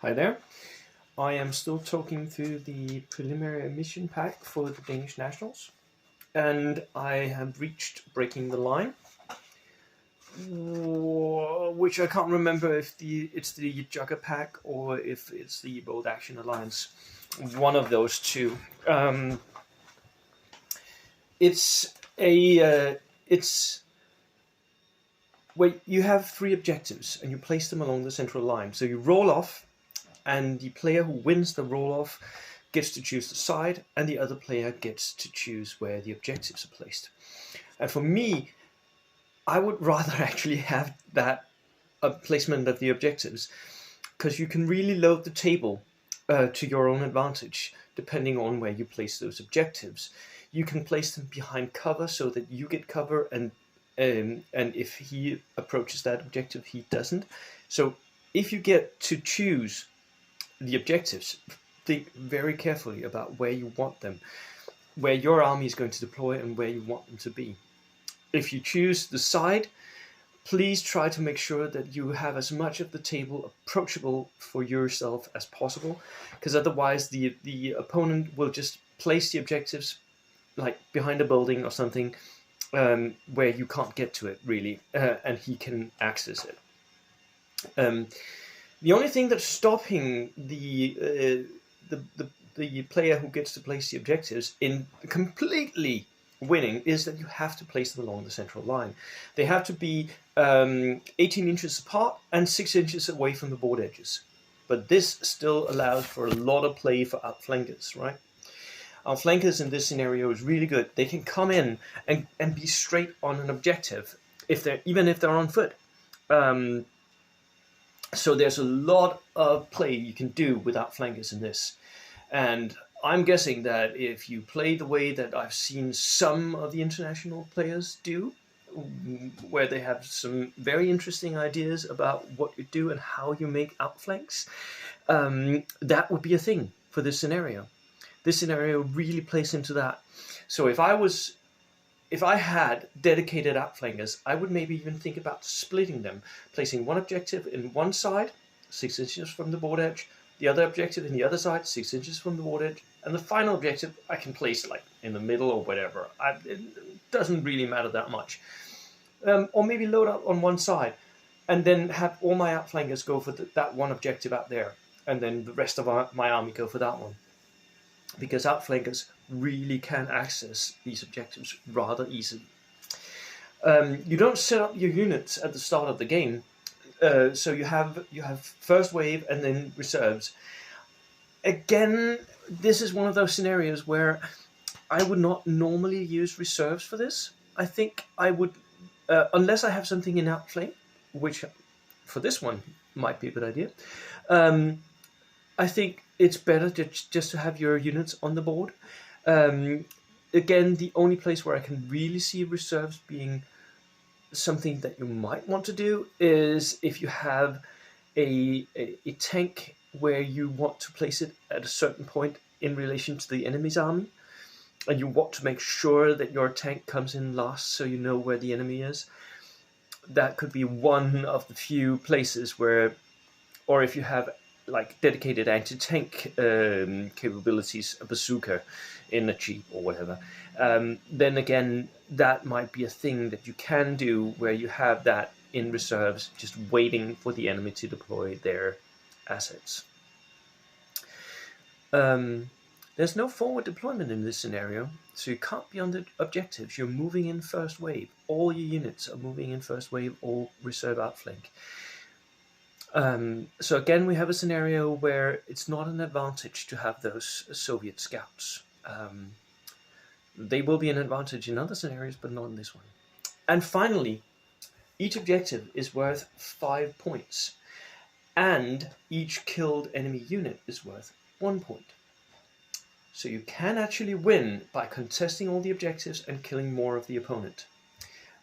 Hi there. I am still talking through the preliminary mission pack for the Danish Nationals, and I have reached Breaking the Line, which I can't remember if it's the Jugger pack or if it's the Bold Action Alliance. One of those two. It's it's where you have three objectives and you place them along the central line. So you roll off, and the player who wins the roll-off gets to choose the side, and the other player gets to choose where the objectives are placed. And for me, I would rather actually have that placement of the objectives, because you can really load the table to your own advantage, depending on where you place those objectives. You can place them behind cover so that you get cover, and if he approaches that objective, he doesn't. So if you get to choose the objectives, think very carefully about where you want them, where your army is going to deploy, and where you want them to be. If you choose the side, please try to make sure that you have as much of the table approachable for yourself as possible, because otherwise the opponent will just place the objectives like behind a building or something, where you can't get to it really, and he can access it. The only thing that's stopping the player who gets to place the objectives in completely winning is that you have to place them along the central line. They have to be 18 inches apart and 6 inches away from the board edges. But this still allows for a lot of play for outflankers, right? Outflankers in this scenario is really good. They can come in and be straight on an objective, even if they're on foot. So there's a lot of play you can do with outflankers in this. And I'm guessing that if you play the way that I've seen some of the international players do, where they have some very interesting ideas about what you do and how you make outflanks, that would be a thing for this scenario. This scenario really plays into that. So if I had dedicated outflankers, I would maybe even think about splitting them, placing one objective in one side, 6 inches from the board edge, the other objective in the other side, 6 inches from the board edge, and the final objective I can place like in the middle or whatever. It doesn't really matter that much. Or maybe load up on one side, and then have all my outflankers go for that one objective out there, and then the rest of my army go for that one. Because outflankers really can access these objectives rather easily. You don't set up your units at the start of the game, so you have first wave and then reserves. Again, this is one of those scenarios where I would not normally use reserves for this. I think I would, unless I have something in outflank, which for this one might be a good idea. I think it's better just to have your units on the board. Again, the only place where I can really see reserves being something that you might want to do is if you have a tank where you want to place it at a certain point in relation to the enemy's army, and you want to make sure that your tank comes in last so you know where the enemy is. That could be one of the few places where, or if you have like dedicated anti-tank capabilities, a bazooka in a jeep or whatever, then again that might be a thing that you can do where you have that in reserves, just waiting for the enemy to deploy their assets. There's no forward deployment in this scenario, so you can't be on the objectives. You're moving in first wave. All your units are moving in first wave or reserve outflank. So again, we have a scenario where it's not an advantage to have those Soviet scouts. They will be an advantage in other scenarios, but not in this one. And finally, each objective is worth 5 points, and each killed enemy unit is worth 1 point. So you can actually win by contesting all the objectives and killing more of the opponent,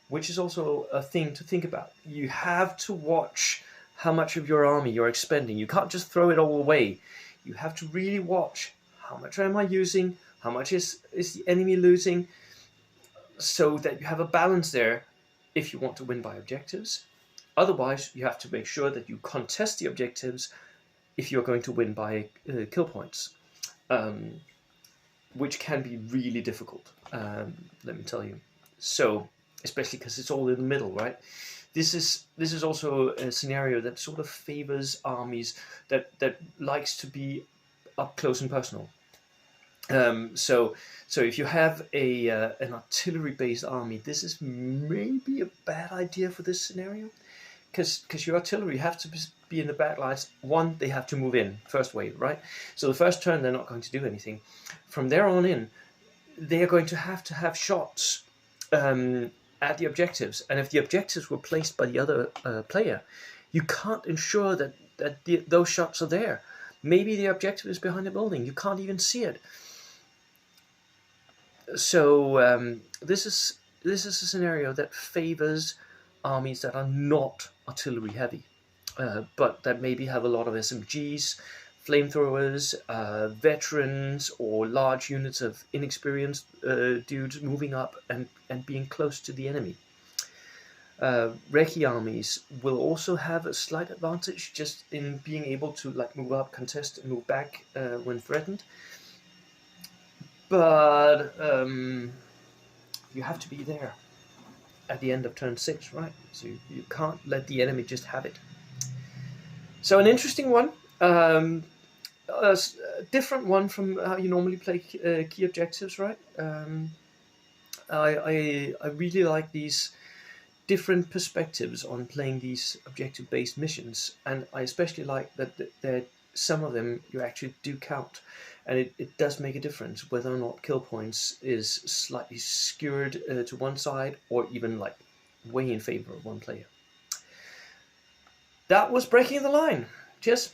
which is also a thing to think about. You have to watch how much of your army you're expending. You can't just throw it all away. You have to really watch how much am I using, how much is the enemy losing, so that you have a balance there if you want to win by objectives. Otherwise, you have to make sure that you contest the objectives if you're going to win by kill points, which can be really difficult. Let me tell you. So, especially because it's all in the middle, right? This is also a scenario that sort of favors armies that likes to be up close and personal. So if you have an artillery-based army, this is maybe a bad idea for this scenario, because your artillery have to be in the back lines. One, they have to move in first wave, right? So the first turn they're not going to do anything. From there on in, they are going to have shots at the objectives, and if the objectives were placed by the other player, you can't ensure that those shots are there. Maybe the objective is behind the building. You can't even see it. So this is a scenario that favors armies that are not artillery heavy, but that maybe have a lot of SMGs, flamethrowers, veterans, or large units of inexperienced dudes moving up and being close to the enemy. Recce armies will also have a slight advantage just in being able to like move up, contest, and move back when threatened. But you have to be there at the end of turn 6, right? So you can't let the enemy just have it. So an interesting one, a different one from how you normally play key objectives, right? I really like these different perspectives on playing these objective-based missions, and I especially like that some of them you actually do count. And it does make a difference whether or not kill points is slightly skewed to one side, or even like way in favor of one player. That was Breaking the Line. Cheers.